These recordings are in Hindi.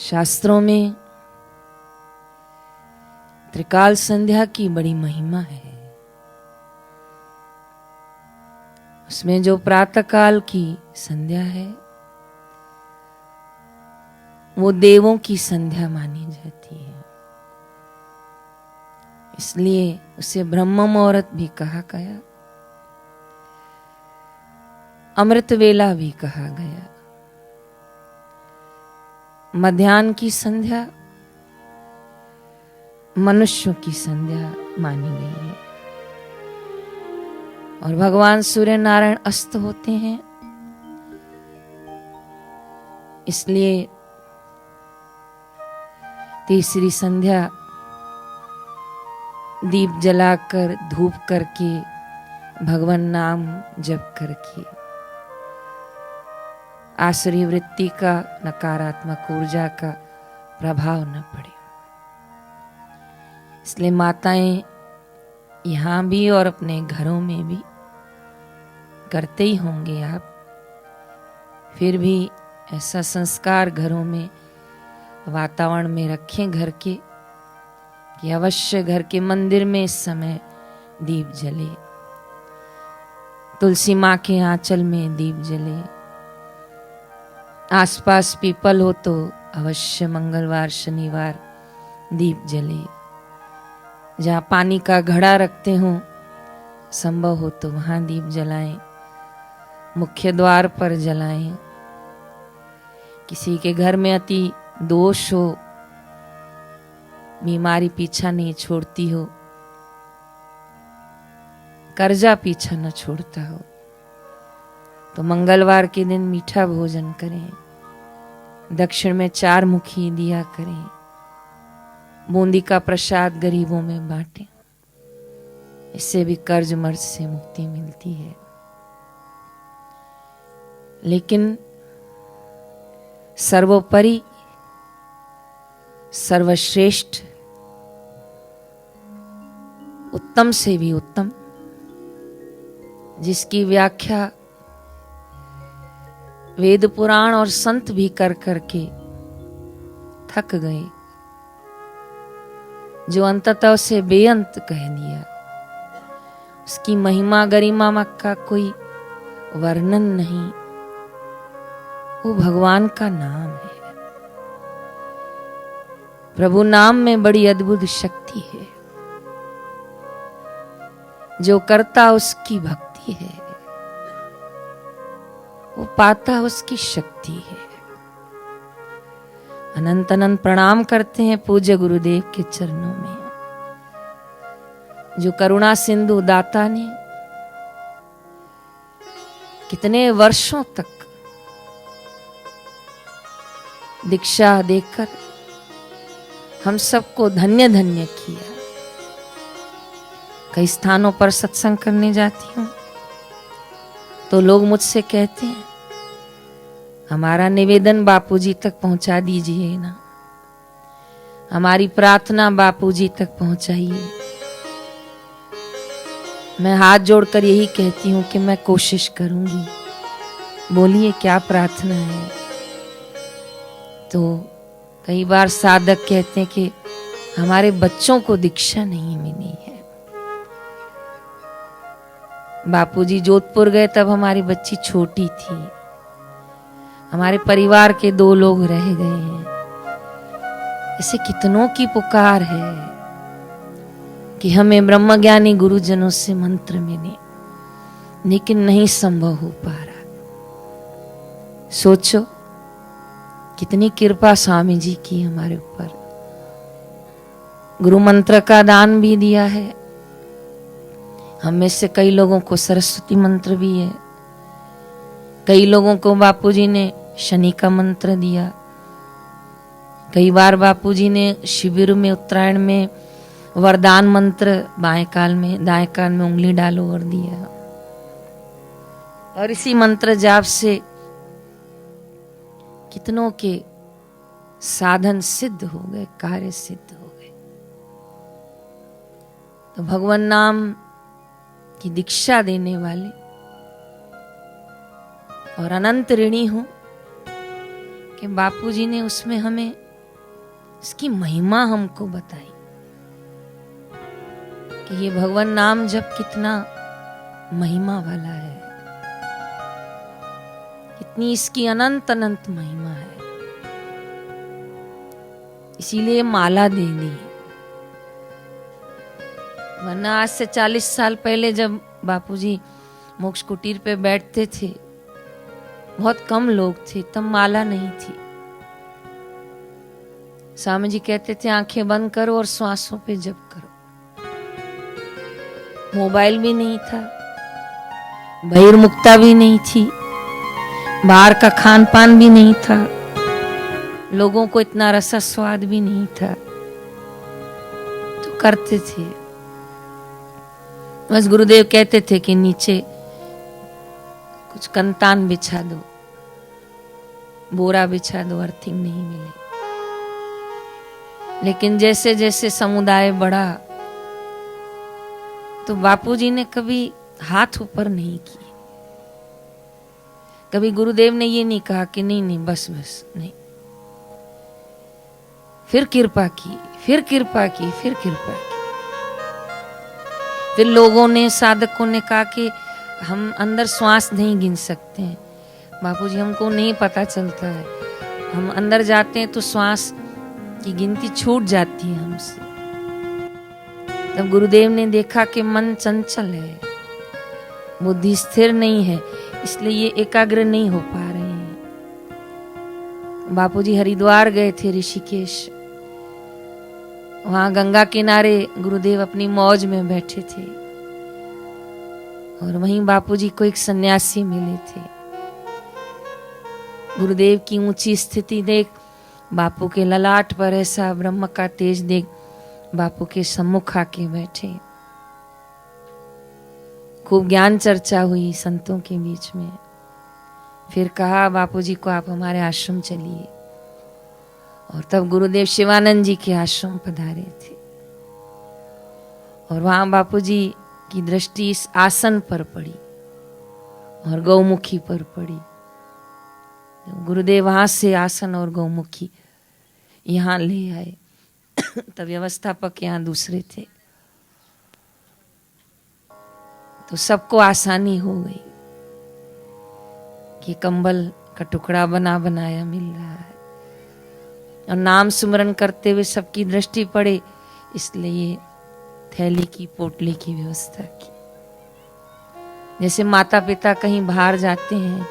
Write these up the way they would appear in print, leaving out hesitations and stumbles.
शास्त्रों में त्रिकाल संध्या की बड़ी महिमा है। उसमें जो प्रातः काल की संध्या है वो देवों की संध्या मानी जाती है, इसलिए उसे ब्रह्म मुहूर्त भी कहा गया, अमृत वेला भी कहा गया। मध्याह्न की संध्या मनुष्यों की संध्या मानी गई है। और भगवान सूर्य नारायण अस्त होते हैं, इसलिए तीसरी संध्या दीप जलाकर धूप करके भगवान नाम जप करके आसुरी वृत्ति का नकारात्मक ऊर्जा का प्रभाव न पड़े। इसलिए माताएं यहाँ भी और अपने घरों में भी करते ही होंगे आप, फिर भी ऐसा संस्कार घरों में वातावरण में रखें घर के कि अवश्य घर के मंदिर में इस समय दीप जले, तुलसी माँ के आंचल में दीप जले, आसपास पीपल हो तो अवश्य मंगलवार शनिवार दीप जले, जहाँ पानी का घड़ा रखते हो संभव हो तो वहाँ दीप जलाएं, मुख्य द्वार पर जलाएं। किसी के घर में अति दोष हो, बीमारी पीछा नहीं छोड़ती हो, कर्जा पीछा न छोड़ता हो, तो मंगलवार के दिन मीठा भोजन करें, दक्षिण में 4 मुखी दिया करें, बूंदी का प्रसाद गरीबों में बांटें। इससे भी कर्ज मर्ज से मुक्ति मिलती है। लेकिन सर्वोपरि सर्वश्रेष्ठ उत्तम से भी उत्तम, जिसकी व्याख्या वेद पुराण और संत भी कर करके थक गए, जो अंततः उसे बेअंत कह दिया, उसकी महिमा गरिमा का कोई वर्णन नहीं, वो भगवान का नाम है। प्रभु नाम में बड़ी अद्भुत शक्ति है, जो करता उसकी भक्ति है, वो पाता उसकी शक्ति है। अनंत अनंत प्रणाम करते हैं पूज्य गुरुदेव के चरणों में, जो करुणा सिंधु दाता ने कितने वर्षों तक दीक्षा देकर हम सबको धन्य धन्य किया। कई स्थानों पर सत्संग करने जाती हूँ तो लोग मुझसे कहते हैं, हमारा निवेदन बापूजी तक पहुंचा दीजिए ना, हमारी प्रार्थना बापूजी तक पहुंचाइए। मैं हाथ जोड़कर यही कहती हूँ कि मैं कोशिश करूंगी, बोलिए क्या प्रार्थना है। तो कई बार साधक कहते हैं कि हमारे बच्चों को दीक्षा नहीं मिली है। बापूजी जोधपुर गए तब हमारी बच्ची छोटी थी, हमारे परिवार के 2 लोग रह गए हैं। ऐसे कितनों की पुकार है कि हमें ब्रह्मज्ञानी गुरुजनों से मंत्र मिले, लेकिन नहीं संभव हो पा रहा। सोचो कितनी कृपा स्वामी जी की हमारे ऊपर। गुरु मंत्र का दान भी दिया है, हम में से कई लोगों को सरस्वती मंत्र भी है, कई लोगों को बापूजी ने शनि का मंत्र दिया, कई बार बापूजी ने शिविर में उत्तरायण में वरदान मंत्र बाएं कान में दाएं कान में उंगली डालो और दिया। और इसी मंत्र जाप से कितनों के साधन सिद्ध हो गए, कार्य सिद्ध हो गए। तो भगवान नाम की दीक्षा देने वाले और अनंत ऋणी हूं कि बापूजी ने उसमें हमें इसकी महिमा हमको बताई कि ये भगवान नाम जप कितना महिमा वाला है, कितनी इसकी अनंत अनंत महिमा है। इसीलिए माला दे दी। वरना आज से 40 साल पहले जब बापूजी मोक्ष कुटीर पे बैठते थे, बहुत कम लोग थे, तब माला नहीं थी। स्वामी जी कहते थे आंखें बंद करो और श्वासों पे जप करो। मोबाइल भी नहीं था, बहिर्मुखता भी नहीं थी, बाहर का खान पान भी नहीं था, लोगों को इतना रसा स्वाद भी नहीं था, तो करते थे। बस गुरुदेव कहते थे कि नीचे कुछ कंतान बिछा दो, बोरा बिछा दो, अर्थिंग नहीं मिले। लेकिन जैसे जैसे समुदाय बढ़ा तो बापूजी ने कभी हाथ ऊपर नहीं किए। कभी गुरुदेव ने ये नहीं कहा कि नहीं नहीं बस बस नहीं। फिर कृपा की, फिर कृपा की, फिर कृपा की। फिर लोगों ने, साधकों ने कहा कि हम अंदर श्वास नहीं गिन सकते हैं बापूजी, हमको नहीं पता चलता है, हम अंदर जाते हैं तो श्वास की गिनती छूट जाती है हमसे। तब गुरुदेव ने देखा कि मन चंचल है, बुद्धि स्थिर नहीं है, इसलिए ये एकाग्र नहीं हो पा रहे हैं। बापूजी हरिद्वार गए थे, ऋषिकेश, वहां गंगा किनारे गुरुदेव अपनी मौज में बैठे थे और वहीं बापूजी को एक सन्यासी मिले थे। गुरुदेव की ऊंची स्थिति देख, बापू के ललाट पर ऐसा ब्रह्म का तेज देख, बापू के सम्मुख आके बैठे। खूब ज्ञान चर्चा हुई संतों के बीच में। फिर कहा बापूजी को आप हमारे आश्रम चलिए, और तब गुरुदेव शिवानंद जी के आश्रम पधारे थे। और वहां बापूजी की दृष्टि इस आसन पर पड़ी और गौमुखी पर पड़ी। गुरुदेव वहां से आसन और गौमुखी यहाँ ले आए। तब व्यवस्थापक यहाँ दूसरे थे, तो सबको आसानी हो गई कि कंबल का टुकड़ा बना बनाया मिल रहा है और नाम सुमरन करते हुए सबकी दृष्टि पड़े, इसलिए थैली की, पोटली की व्यवस्था की। जैसे माता पिता कहीं बाहर जाते हैं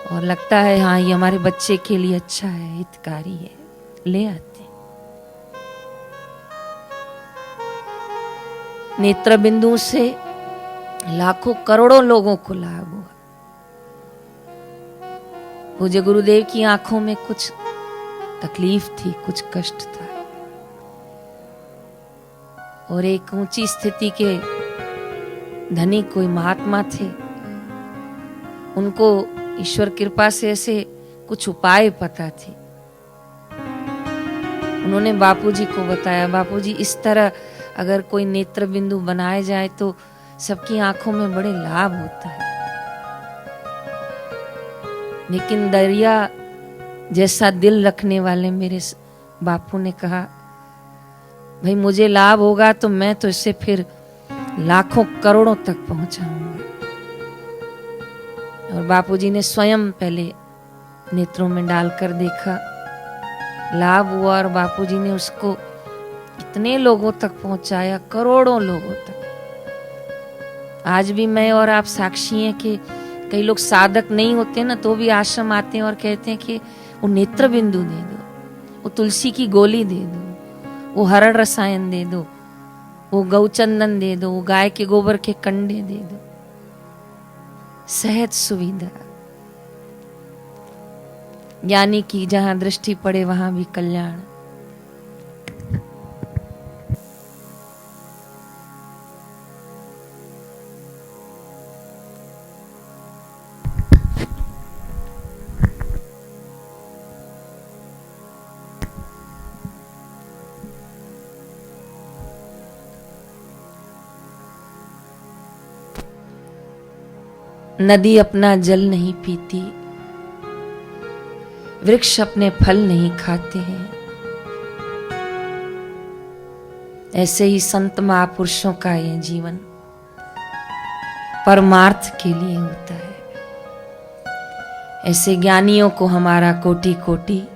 और लगता है हाँ ये हमारे बच्चे के लिए अच्छा है, हितकारी है, ले आते। नेत्र बिंदु से लाखों करोड़ों लोगों को लाभ हुआ। पूज्य गुरुदेव की आंखों में कुछ तकलीफ थी, कुछ कष्ट था, और एक ऊंची स्थिति के धनी कोई महात्मा थे, उनको ईश्वर कृपा से ऐसे कुछ उपाय पता थे। उन्होंने बापूजी को बताया, बापूजी इस तरह अगर कोई नेत्र बिंदु बनाए जाए तो सबकी आंखों में बड़े लाभ होता है। लेकिन दरिया जैसा दिल रखने वाले मेरे बापू ने कहा, भाई मुझे लाभ होगा तो मैं तो इससे फिर लाखों करोड़ों तक पहुंचाऊंगा। और बापूजी ने स्वयं पहले नेत्रों में डालकर देखा, लाभ हुआ, और बापूजी ने उसको इतने लोगों तक पहुंचाया, करोड़ों लोगों तक। आज भी मैं और आप साक्षी हैं कि कई लोग साधक नहीं होते ना, तो भी आश्रम आते हैं और कहते हैं कि वो नेत्र बिंदु दे दो, वो तुलसी की गोली दे दो, वो हरण रसायन दे दो, वो गौचंदन दे दो, वो गाय के गोबर के कंडे दे दो। सहज सुविधा। ज्ञानी की जहां दृष्टि पड़े वहां भी कल्याण। नदी अपना जल नहीं पीती, वृक्ष अपने फल नहीं खाते हैं, ऐसे ही संत महापुरुषों का ये जीवन परमार्थ के लिए होता है। ऐसे ज्ञानियों को हमारा कोटि कोटि